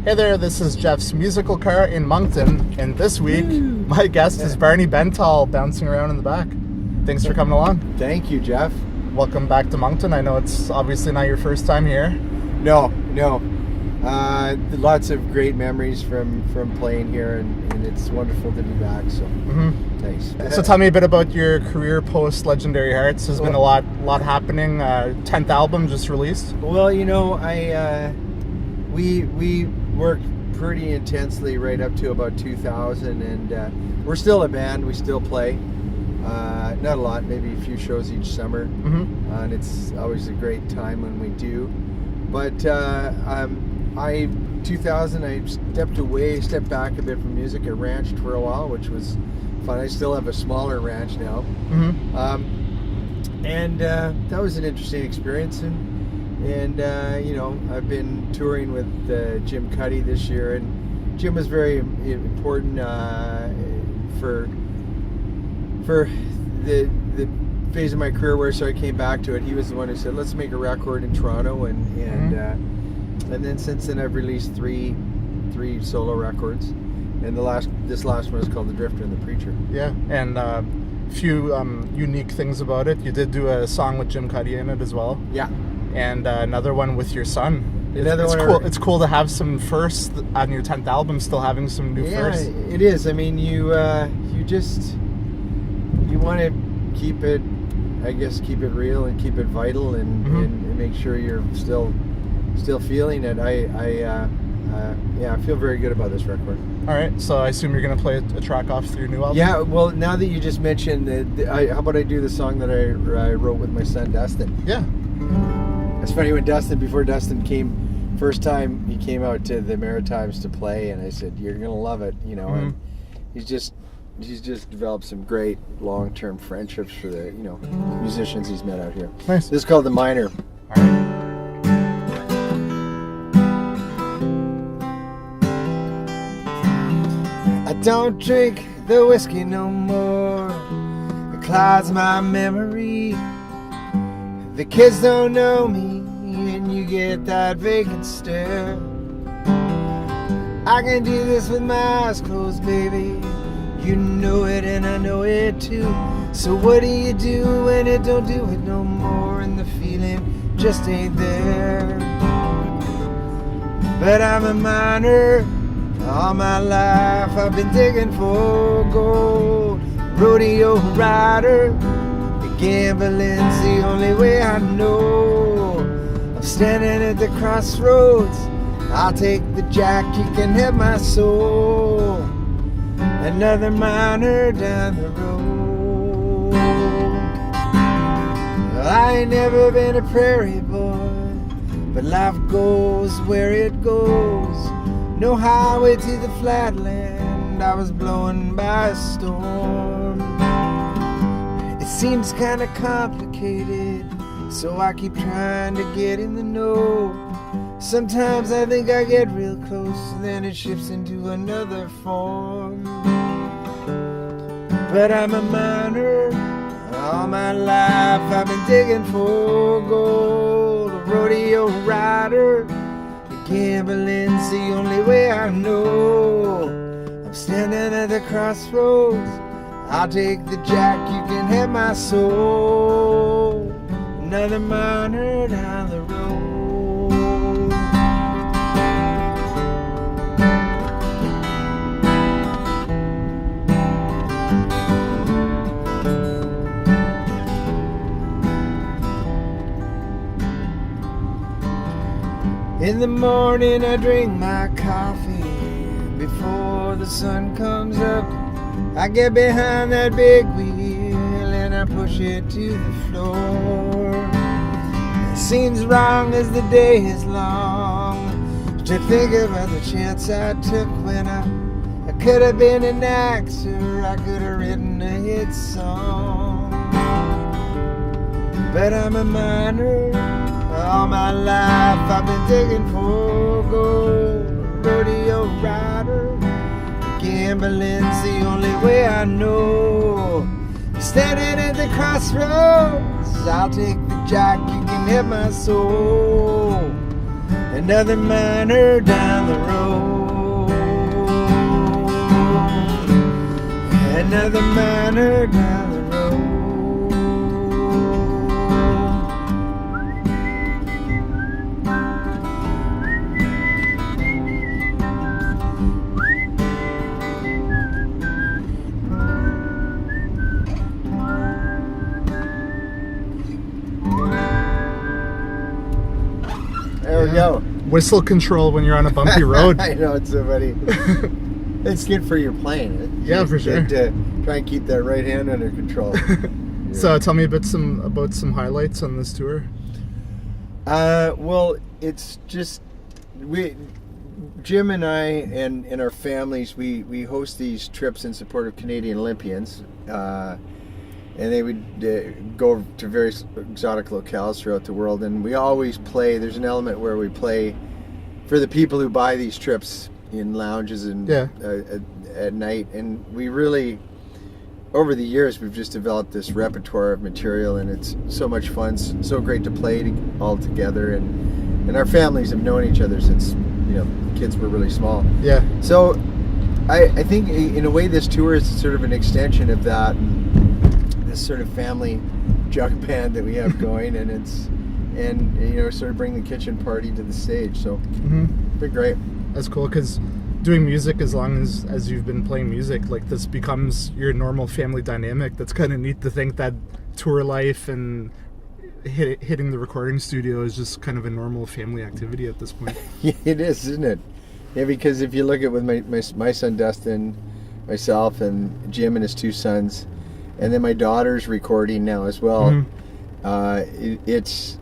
Hey there, this is Jeff's Musical Car in Moncton, and this week my guest is Barney Bentall, bouncing around in the back. Thanks for coming along. Thank you, Jeff. Welcome back to Moncton. I know it's obviously not your first time here. No. Lots of great memories from playing here, and it's wonderful to be back. So thanks. So tell me a bit about your career post Legendary Hearts. There's been a lot happening. 10th album just released. Well, we worked pretty intensely right up to about 2000, and we're still a band. We still play. Not a lot, maybe a few shows each summer, and it's always a great time when we do. But 2000, I stepped back a bit from music. I ranched for a while, which was fun. I still have a smaller ranch now, and that was an interesting experience. And I've been touring with Jim Cuddy this year, and Jim was very important for the phase of my career where I came back to it. He was the one who said, let's make a record in Toronto, and then since then I've released three solo records, and this last one is called The Drifter and the Preacher. Yeah, and a few unique things about it. You did do a song with Jim Cuddy in it as well. Yeah. And another one with your son. It's cool to have some firsts on your 10th album, still having some new firsts. Yeah, it is. I mean, you want to keep it real and keep it vital, and make sure you're still feeling it. I feel very good about this record. All right, so I assume you're going to play a track off your new album? Yeah, well, now that you just mentioned how about I do the song that I wrote with my son Dustin? Yeah. It's funny, before Dustin came, first time he came out to the Maritimes to play, and I said, you're going to love it, and he's just developed some great long-term friendships for the musicians he's met out here. Nice. This is called The Miner. All right. I don't drink the whiskey no more. It clouds my memory. The kids don't know me, and you get that vacant stare. I can do this with my eyes closed, baby. You know it and I know it too. So what do you do when it don't do it no more, and the feeling just ain't there? But I'm a miner. All my life I've been digging for gold. Rodeo rider. Gambling's the only way I know. I'm standing at the crossroads. I'll take the jack, you can have my soul. Another miner down the road. I ain't never been a prairie boy, but life goes where it goes. No highway to the flatland, I was blown by a storm. It seems kinda complicated, so I keep trying to get in the know. Sometimes I think I get real close, and then it shifts into another form. But I'm a miner. All my life I've been digging for gold. A rodeo rider. Gambling's the only way I know. I'm standing at the crossroads. I'll take the jack, you can have my soul. Another miner down the road. In the morning I drink my coffee before the sun comes up. I get behind that big wheel and I push it to the floor. It seems wrong as the day is long to think about the chance I took when I could have been an actor. I could have written a hit song. But I'm a miner. All my life I've been digging for gold. Rodeo rider. Gambling's the only way I know. Standing at the crossroads, I'll take the jack, you can have my soul. Another miner down the road. another miner down the road. There we go. Whistle control when you're on a bumpy road. I know, it's so funny. It's good for your playing. Yeah, for sure. Try and keep that right hand under control. So tell me about some highlights on this tour. Well, it's just Jim and I and our families, we host these trips in support of Canadian Olympians, and they would go to various exotic locales throughout the world, and we always play. There's an element where we play for the people who buy these trips in lounges and at night, and we really, over the years, we've just developed this repertoire of material, and it's so much fun, so great to play all together, and our families have known each other since kids were really small. Yeah. So I think in a way this tour is sort of an extension of that, this sort of family jug band that we have going, and sort of bring the kitchen party to the stage. So it's been great. That's cool, because doing music, as long as you've been playing music, like, this becomes your normal family dynamic. That's kind of neat to think that tour life and hitting the recording studio is just kind of a normal family activity at this point. It is, isn't it? Yeah, because if you look at with my son Dustin, myself, and Jim and his two sons, and then my daughter's recording now as well. It's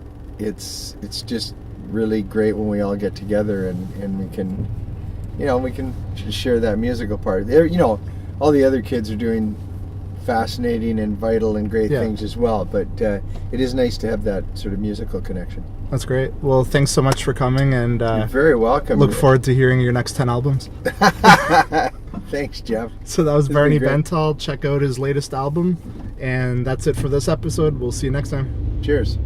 just really great when we all get together and we can share that musical part. All the other kids are doing fascinating and vital and great things as well, but it is nice to have that sort of musical connection. That's great. Well, thanks so much for coming, and you're very welcome. Look forward to hearing your next 10 albums. Thanks, Jeff. So that was Barney Bentall. Check out his latest album, and that's it for this episode. We'll see you next time. Cheers.